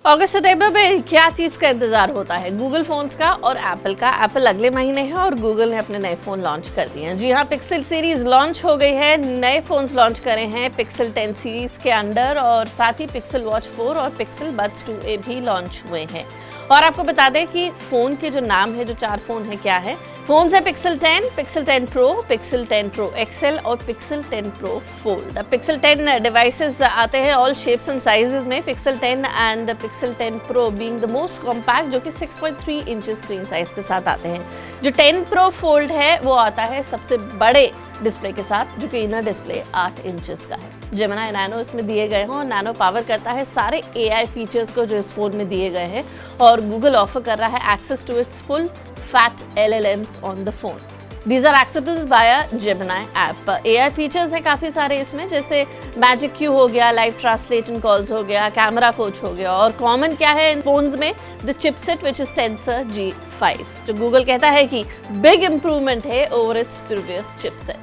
अगस्त सितंबर में क्या चीज का इंतजार होता है? गूगल फोन्स का और एप्पल का। एप्पल अगले महीने है और गूगल ने अपने नए फोन लॉन्च कर दिए हैं। जी हाँ, पिक्सल सीरीज लॉन्च हो गई है। नए फोन्स लॉन्च करे हैं पिक्सल 10 सीरीज के अंडर और साथ ही पिक्सल वॉच 4 और पिक्सल बड्स 2a भी लॉन्च हुए हैं। और आपको बता दें कि फोन के जो नाम है, जो 4 फोन है, क्या है? फोन है Pixel 10, Pixel 10 Pro, Pixel 10 Pro XL और Pixel 10 Pro Fold. Pixel 10 devices आते हैं ऑल शेप्स एंड साइजेस में। Pixel 10 and Pixel 10 Pro being the most compact, जो कि 6.3 इंच स्क्रीन साइज के साथ आते हैं। जो 10 प्रो फोल्ड है वो आता है सबसे बड़े डिस्प्ले के साथ, जो कि इनर डिस्प्ले 8 इंचेस का है। जेमिनी नैनो इसमें दिए गए हैं और नैनो पावर करता है सारे AI फीचर्स को जो इस फोन में दिए गए हैं। और गूगल ऑफर कर रहा है access to its full fat LLMs on the phone. These are accessible via Gemini app. AI features है काफ़ी सारे इसमें, जैसे मैजिक क्यू हो गया, लाइव ट्रांसलेशन कॉल्स हो गया, कैमरा कोच हो गया। और कॉमन क्या है इन फोन्स में? The chipset which is Tensor G5, जो गूगल कहता है कि बिग इंप्रूवमेंट है over its previous chipset.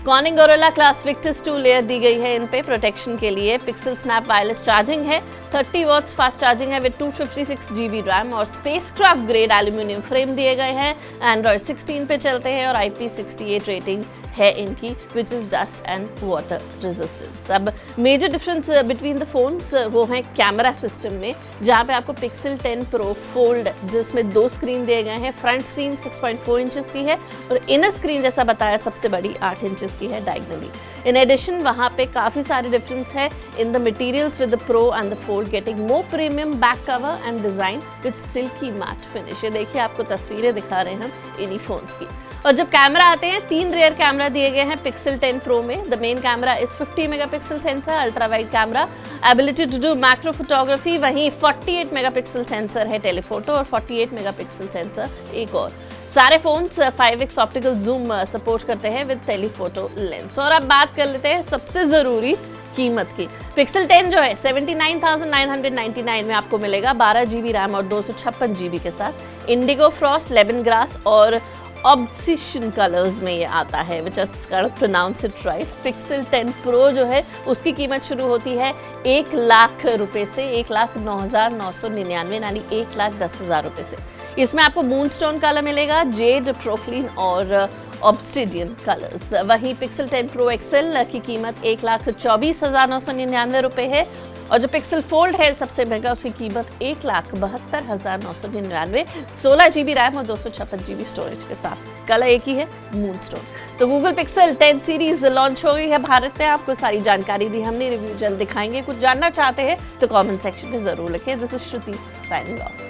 Corning Gorilla Glass Victus 2 layer दी गई है इन पे प्रोटेक्शन के लिए। पिक्सल स्नैप वायरलेस चार्जिंग है, 30 वॉट्स फास्ट चार्जिंग है विद 256 GB रैम और स्पेसक्राफ्ट ग्रेड एल्यूमिनियम फ्रेम दिए गए हैं। एंड्रॉइड 16 पे चलते हैं और IP68 रेटिंग है इनकी, which is dust and water resistance. अब major difference between the phones वो है कैमरा सिस्टम में, जहाँ पे आपको पिक्सल 10 प्रो फोल्ड जिसमें 2 स्क्रीन दिए गए हैं। फ्रंट स्क्रीन 6.4 इंचेस की है और इनर स्क्रीन जैसा बताया सबसे बड़ी 8 इंचेस की है डायगनली। इन एडिशन वहाँ पे काफ़ी सारे डिफरेंस है in the materials with the pro and the fold getting more premium back cover and design with silky matte finish. ये देखिए, आपको तस्वीरें दिखा रहे हैं हम इन्हीं फोन्स की। और जब कैमरा आते हैं, 3 रियर कैमरा दिए गए हैं पिक्सल 10 प्रो में। The main camera is 50 megapixel sensor, ultra wide camera, ability to do macro photography. वहीं 48 मेगापिक्सल सेंसर है टेलीफोटो और 48 मेगापिक्सल सेंसर एक और। सारे phones 5x optical zoom support करते हैं विद टेलीफोटो लेंस। और अब बात कर लेते हैं सबसे जरूरी कीमत की। पिक्सल 10 जो है 79,999 में आपको मिलेगा, 12 GB रैम और 256 GB के साथ। इंडिगो फ्रॉस्ट, लेमन ग्रास और ऑब्सिशन कलर्स में ये आता है, which is pronounce it right. Pixel 10 pro जो है उसकी कीमत शुरू होती है 1 लाख रुपए से, 1,09,999 यानी 1,10,000 रुपए से। इसमें आपको मूनस्टोन कलर मिलेगा, जेड, प्रोक्लीन और ऑब्सिडियन कलर्स। वहीं पिक्सल 10 प्रो एक्सएल की कीमत 1,24,999 रुपए है और जो पिक्सल फोल्ड है सबसे महंगा, उसकी कीमत 1,72,999, 16 GB रैम और 256 GB स्टोरेज के साथ। कलर एक ही है, मूनस्टोन। तो गूगल पिक्सल 10 सीरीज लॉन्च हो गई है भारत में। आपको सारी जानकारी दी हमने, रिव्यू जल्द दिखाएंगे। कुछ जानना चाहते हैं तो कमेंट सेक्शन में जरूर लिखें। This is Shruti signing off.